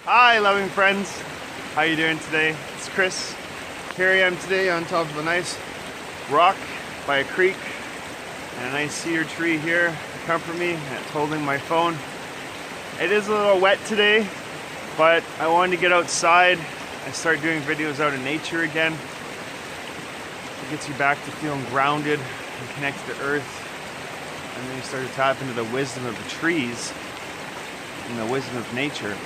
Hi, loving friends. How you doing today? It's Chris. Here I am today on top of a nice rock by a creek and a nice cedar tree here to comfort me, and it's holding my phone. It is a little wet today, but I wanted to get outside and start doing videos out in nature again. It gets you back to feeling grounded and connected to earth, and then you start to tap into the wisdom of the trees and the wisdom of nature.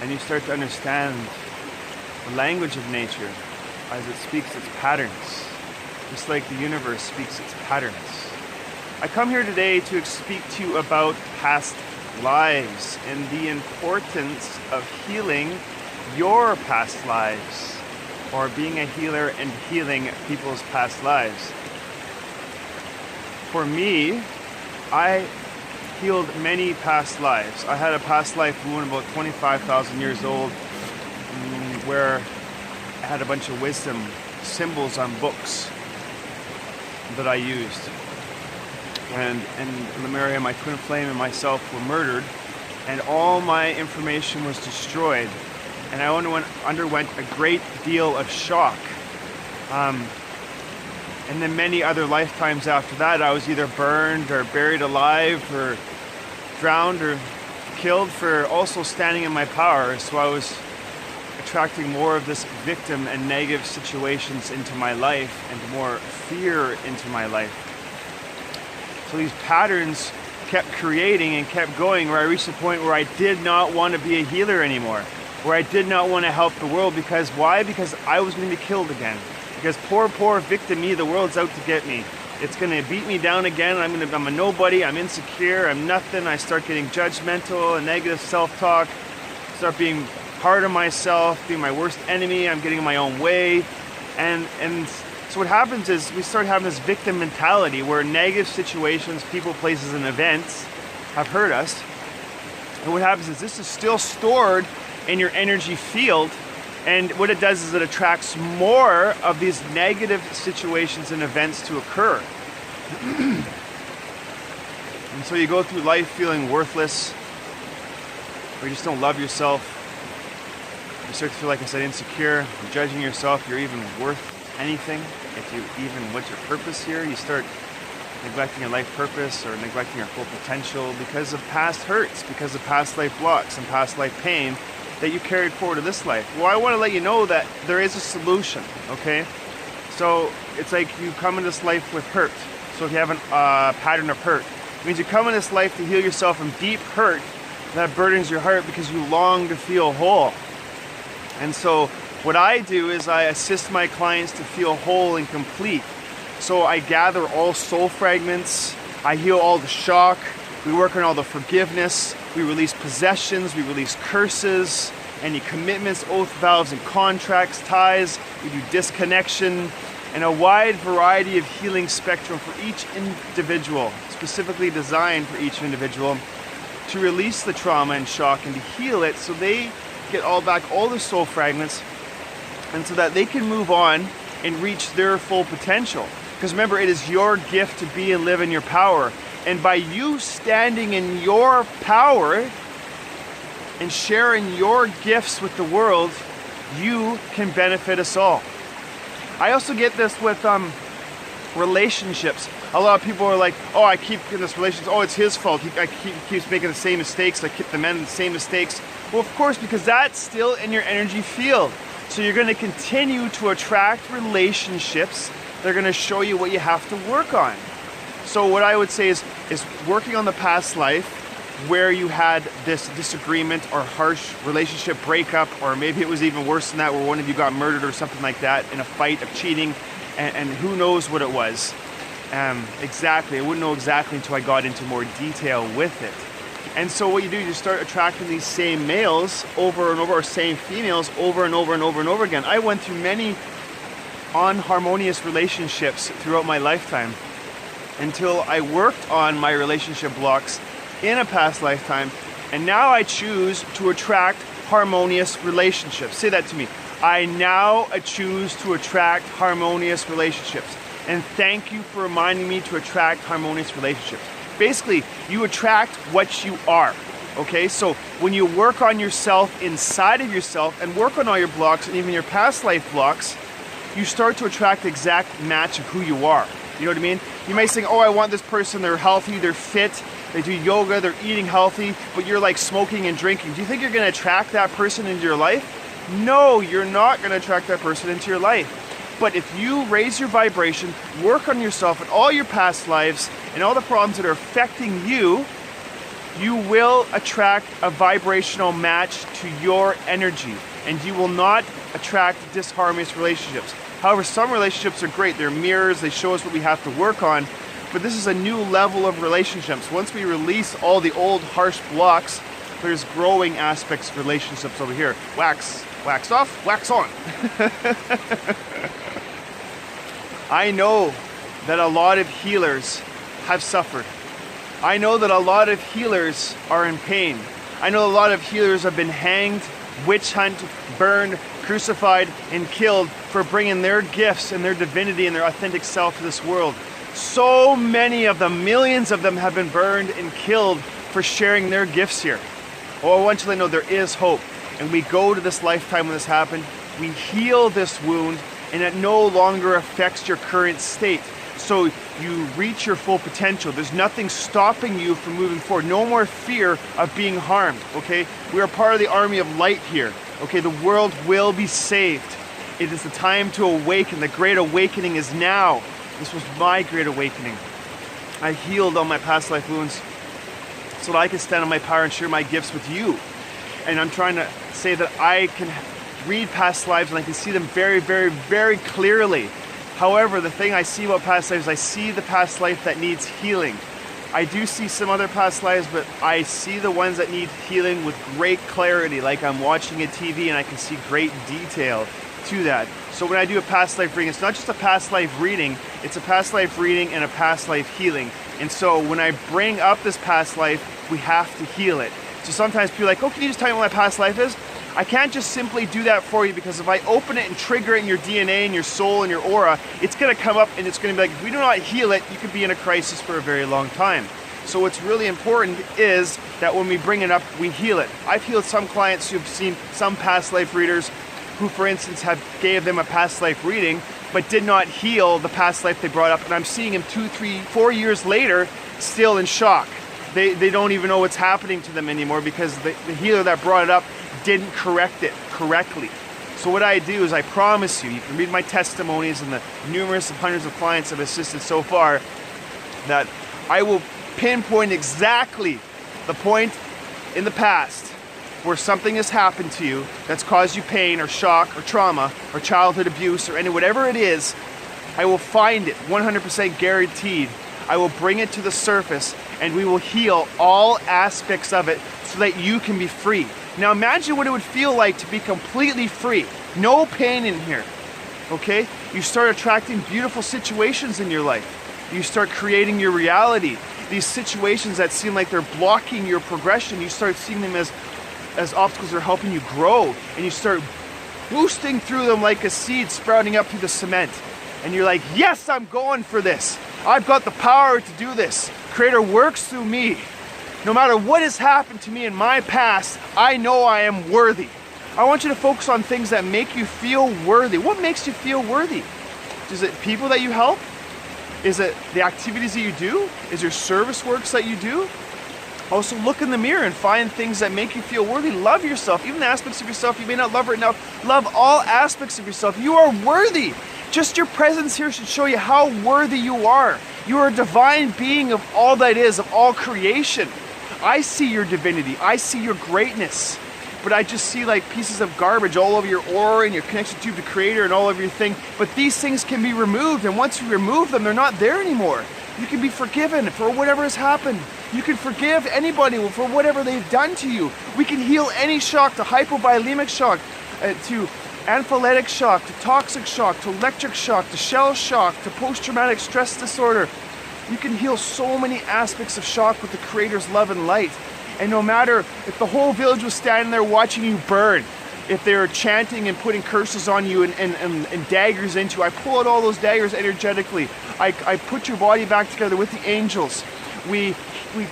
And you start to understand the language of nature as it speaks its patterns, just like the universe speaks its patterns. I come here today to speak to you about past lives and the importance of healing your past lives, or being a healer and healing people's past lives. For me, I healed many past lives. I had a past life wound about 25,000 years old, where I had a bunch of wisdom symbols on books that I used. And Lemuria, my twin flame, and myself were murdered, and all my information was destroyed. And I underwent a great deal of shock. And then many other lifetimes after that, I was either burned or buried alive or drowned or killed for also standing in my power. So I was attracting more of this victim and negative situations into my life and more fear into my life. So these patterns kept creating and kept going, where I reached a point where I did not want to be a healer anymore, where I did not want to help the world. Because why? Because I was going to be killed again. Because poor victim me, the world's out to get me. It's going to beat me down again. I'm a nobody. I'm insecure. I'm nothing. I start getting judgmental and negative self-talk. Start being hard on myself, being my worst enemy. I'm getting in my own way. And so what happens is we start having this victim mentality where negative situations, people, places, and events have hurt us. And what happens is this is still stored in your energy field. And what it does is it attracts more of these negative situations and events to occur. And so you go through life feeling worthless, or you just don't love yourself. You start to feel, like I said, insecure. You're judging yourself. You're even worth anything. What's your purpose here? You start neglecting your life purpose or neglecting your full potential because of past hurts, because of past life blocks and past life pain that you carried forward to this life. Well, I want to let you know that there is a solution, okay? So it's like you come in this life with hurt. So if you have a pattern of hurt, it means you come in this life to heal yourself from deep hurt that burdens your heart because you long to feel whole. And so what I do is I assist my clients to feel whole and complete. So I gather all soul fragments, I heal all the shock, we work on all the forgiveness, we release possessions, we release curses, any commitments, oath vows and contracts, ties, we do disconnection, and a wide variety of healing spectrum for each individual, specifically designed for each individual, to release the trauma and shock and to heal it so they get all the soul fragments, and so that they can move on and reach their full potential. Because remember, it is your gift to be and live in your power. And by you standing in your power and sharing your gifts with the world, you can benefit us all. I also get this with relationships. A lot of people are like, oh, I keep in this relationship, oh, it's his fault. He keeps making the same mistakes. I keep the men in the same mistakes. Well, of course, because that's still in your energy field. So you're going to continue to attract relationships that are going to show you what you have to work on. So what I would say is working on the past life where you had this disagreement or harsh relationship breakup, or maybe it was even worse than that, where one of you got murdered or something like that in a fight of cheating, and who knows what it was. Exactly, I wouldn't know exactly until I got into more detail with it. And so what you do is you start attracting these same males over and over, or same females over and over and over and over again. I went through many unharmonious relationships throughout my lifetime until I worked on my relationship blocks in a past lifetime, and now I choose to attract harmonious relationships. Say that to me. I now choose to attract harmonious relationships. And thank you for reminding me to attract harmonious relationships. Basically, you attract what you are. Okay, so when you work on yourself inside of yourself and work on all your blocks and even your past life blocks, you start to attract the exact match of who you are. You know what I mean? You may think, oh, I want this person, they're healthy, they're fit, they do yoga, they're eating healthy, but you're like smoking and drinking. Do you think you're gonna attract that person into your life? No, you're not gonna attract that person into your life. But if you raise your vibration, work on yourself and all your past lives and all the problems that are affecting you, you will attract a vibrational match to your energy, and you will not attract disharmonious relationships. However, some relationships are great. They're mirrors, they show us what we have to work on, but this is a new level of relationships. Once we release all the old harsh blocks, there's growing aspects of relationships over here. Wax off, wax on. I know that a lot of healers have suffered. I know that a lot of healers are in pain. I know a lot of healers have been hanged, witch hunt, burned, crucified, and killed for bringing their gifts and their divinity and their authentic self to this world. So many of them, millions of them, have been burned and killed for sharing their gifts here. Oh, I want you to know there is hope. And we go to this lifetime when this happened, we heal this wound, and it no longer affects your current state. So you reach your full potential. There's nothing stopping you from moving forward. No more fear of being harmed, okay? We are part of the army of light here, okay? The world will be saved. It is the time to awaken. The great awakening is now. This was my great awakening. I healed all my past life wounds so that I can stand on my power and share my gifts with you. And I'm trying to say that I can read past lives and I can see them very, very, very clearly. However, the thing I see about past lives, I see the past life that needs healing. I do see some other past lives, but I see the ones that need healing with great clarity, like I'm watching a TV and I can see great detail to that. So when I do a past life reading, it's not just a past life reading, it's a past life reading and a past life healing. And so when I bring up this past life, we have to heal it. So sometimes people are like, oh, can you just tell me what my past life is? I can't just simply do that for you, because if I open it and trigger it in your DNA and your soul and your aura, it's going to come up and it's going to be like, if we do not heal it, you could be in a crisis for a very long time. So what's really important is that when we bring it up, we heal it. I've healed some clients who've seen some past life readers who, for instance, gave them a past life reading, but did not heal the past life they brought up. And I'm seeing them 2, 3, 4 years later, still in shock. They don't even know what's happening to them anymore because the healer that brought it up didn't correct it correctly. So what I do is I promise you, you can read my testimonies and the numerous of hundreds of clients I've assisted so far, that I will pinpoint exactly the point in the past where something has happened to you that's caused you pain or shock or trauma or childhood abuse or whatever it is. I will find it 100% guaranteed. I will bring it to the surface and we will heal all aspects of it so that you can be free. Now imagine what it would feel like to be completely free. No pain in here, okay? You start attracting beautiful situations in your life. You start creating your reality. These situations that seem like they're blocking your progression, you start seeing them as obstacles that are helping you grow, and you start boosting through them like a seed sprouting up through the cement. And you're like, yes, I'm going for this. I've got the power to do this. Creator works through me. No matter what has happened to me in my past, I know I am worthy. I want you to focus on things that make you feel worthy. What makes you feel worthy? Is it people that you help? Is it the activities that you do? Is there service works that you do? Also look in the mirror and find things that make you feel worthy. Love yourself, even the aspects of yourself you may not love right now. Love all aspects of yourself. You are worthy. Just your presence here should show you how worthy you are. You are a divine being of all that is, of all creation. I see your divinity. I see your greatness. But I just see like pieces of garbage all over your aura and your connection to the Creator and all over your thing. But these things can be removed, and once you remove them, they're not there anymore. You can be forgiven for whatever has happened. You can forgive anybody for whatever they've done to you. We can heal any shock, to hypovolemic shock, to anaphylactic shock, to toxic shock, to electric shock, to shell shock, to post-traumatic stress disorder. You can heal so many aspects of shock with the Creator's love and light. And no matter if the whole village was standing there watching you burn, if they were chanting and putting curses on you and daggers into you, I pull out all those daggers energetically. I put your body back together with the angels. We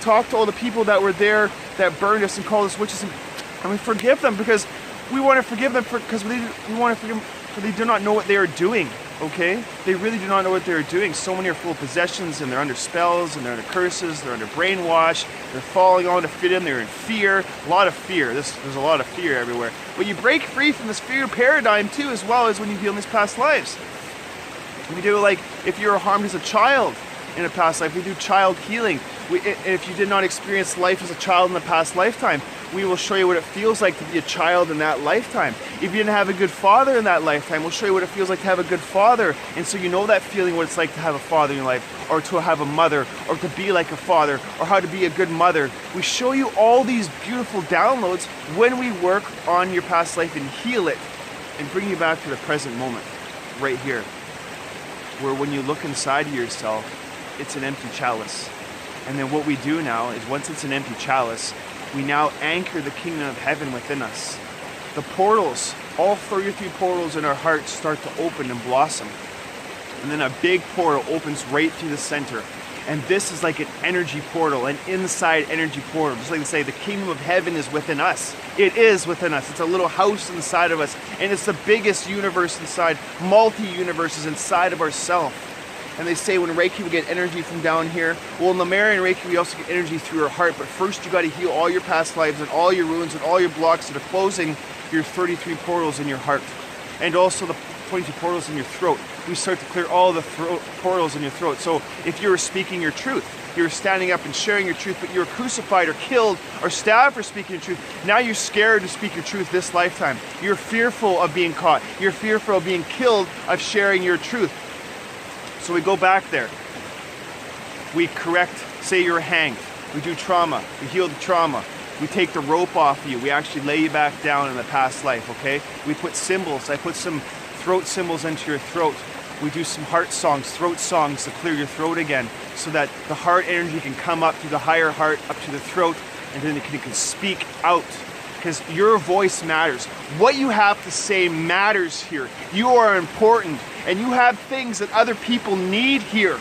talk to all the people that were there that burned us and called us witches, and we forgive them because we want to forgive them because we want to forgive them, for they do not know what they are doing. Okay? They really do not know what they're doing. So many are full of possessions, and they're under spells, and they're under curses, they're under brainwash, they're falling on to fit in, they're in fear. A lot of fear. There's a lot of fear everywhere. But you break free from this fear paradigm too, as well as when you heal in these past lives. We do, like, if you were harmed as a child in a past life, we do child healing. If you did not experience life as a child in the past lifetime, we will show you what it feels like to be a child in that lifetime. If you didn't have a good father in that lifetime, we'll show you what it feels like to have a good father. And so you know that feeling, what it's like to have a father in your life, or to have a mother, or to be like a father, or how to be a good mother. We show you all these beautiful downloads when we work on your past life and heal it and bring you back to the present moment, right here. Where when you look inside of yourself, it's an empty chalice. And then what we do now is, once it's an empty chalice, we now anchor the kingdom of heaven within us. The portals, all 33 portals in our hearts, start to open and blossom. And then a big portal opens right through the center. And this is like an energy portal, an inside energy portal. Just like they say, the kingdom of heaven is within us. It is within us. It's a little house inside of us. And it's the biggest universe inside, multi-universes inside of ourselves. And they say when Reiki, we get energy from down here. Well, in Lemurian Reiki, we also get energy through our heart. But first, you got to heal all your past lives and all your wounds and all your blocks that are closing your 33 portals in your heart. And also the 22 portals in your throat. We start to clear all the portals in your throat. So if you're speaking your truth, you're standing up and sharing your truth, but you're crucified or killed or stabbed for speaking your truth, now you're scared to speak your truth this lifetime. You're fearful of being caught. You're fearful of being killed, of sharing your truth. So we go back there. We correct, say you're hanged. We do trauma. We heal the trauma. We take the rope off you. We actually lay you back down in the past life, okay? We put symbols. I put some throat symbols into your throat. We do some heart songs, throat songs to clear your throat again, so that the heart energy can come up through the higher heart, up to the throat, and then it can speak out. Because your voice matters. What you have to say matters here. You are important, and you have things that other people need here.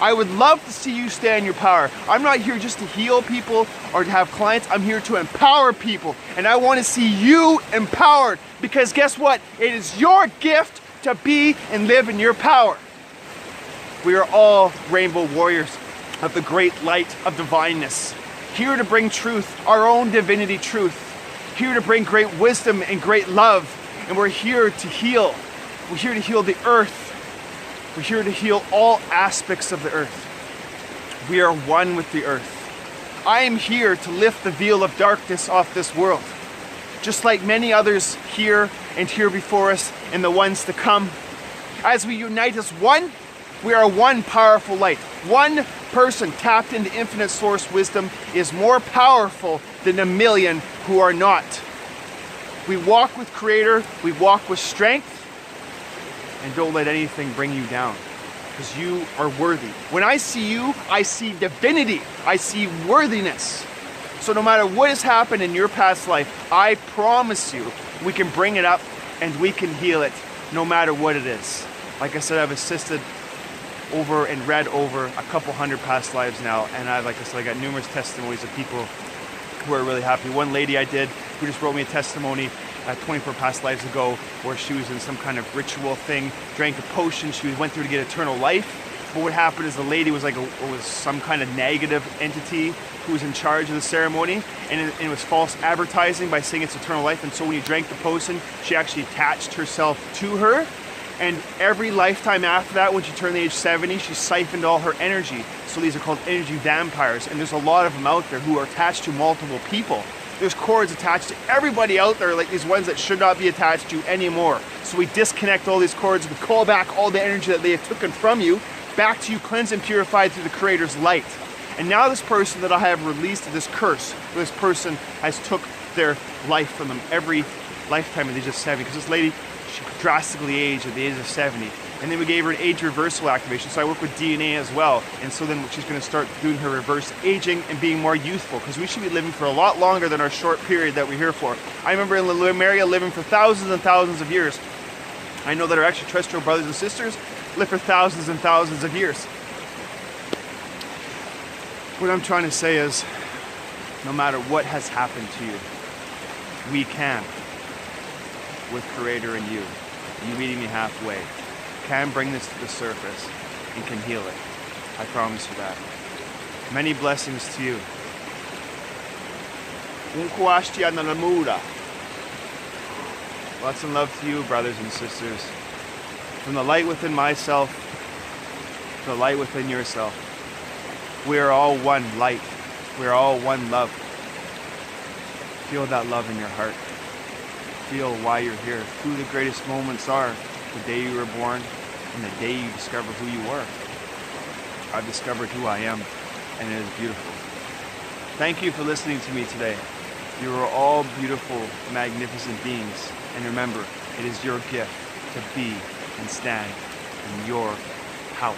I would love to see you stay in your power. I'm not here just to heal people or to have clients. I'm here to empower people, and I want to see you empowered, because guess what? It is your gift to be and live in your power. We are all rainbow warriors of the great light of divineness, here to bring truth, our own divinity truth, here to bring great wisdom and great love, and we're here to heal. We're here to heal the earth. We're here to heal all aspects of the earth. We are one with the earth. I am here to lift the veil of darkness off this world, just like many others here and here before us and the ones to come. As we unite as one, we are one powerful light. One person tapped into infinite source wisdom is more powerful than a million who are not. We walk with Creator, we walk with strength, and don't let anything bring you down, because you are worthy. When I see you, I see divinity, I see worthiness. So no matter what has happened in your past life, I promise you, we can bring it up and we can heal it, no matter what it is. Like I said, I've assisted over and read over a couple hundred past lives now, and I got numerous testimonies of people who are really happy. One lady I did who just wrote me a testimony 24 past lives ago, where she was in some kind of ritual thing, drank a potion, she went through to get eternal life. But what happened is the lady was was some kind of negative entity who was in charge of the ceremony, and it was false advertising by saying it's eternal life. And so when you drank the potion, she actually attached herself to her. And every lifetime after that, when she turned the age 70, she siphoned all her energy. So these are called energy vampires, and there's a lot of them out there who are attached to multiple people. There's cords attached to everybody out there, like these ones that should not be attached to anymore. So we disconnect all these cords, we call back all the energy that they have taken from you, back to you, cleansed and purified through the Creator's light. And now this person that I have released this curse, this person has took their life from them every lifetime at the age of 70, because this lady, she drastically aged at the age of 70. And then we gave her an age reversal activation. So I work with DNA as well. And so then she's going to start doing her reverse aging and being more youthful, because we should be living for a lot longer than our short period that we're here for. I remember in Lemuria living for thousands and thousands of years. I know that our extraterrestrial brothers and sisters live for thousands and thousands of years. What I'm trying to say is, no matter what has happened to you, we can, with Creator and you meeting me halfway, can bring this to the surface and can heal it. I promise you that. Many blessings to you. Lots of love to you, brothers and sisters. From the light within myself to the light within yourself. We are all one light. We are all one love. Feel that love in your heart. Feel why you're here. Who the greatest moments are. The day you were born and the day you discover who you are. I've discovered who I am, and it is beautiful. Thank you for listening to me today. You are all beautiful, magnificent beings. And remember, it is your gift to be and stand in your power.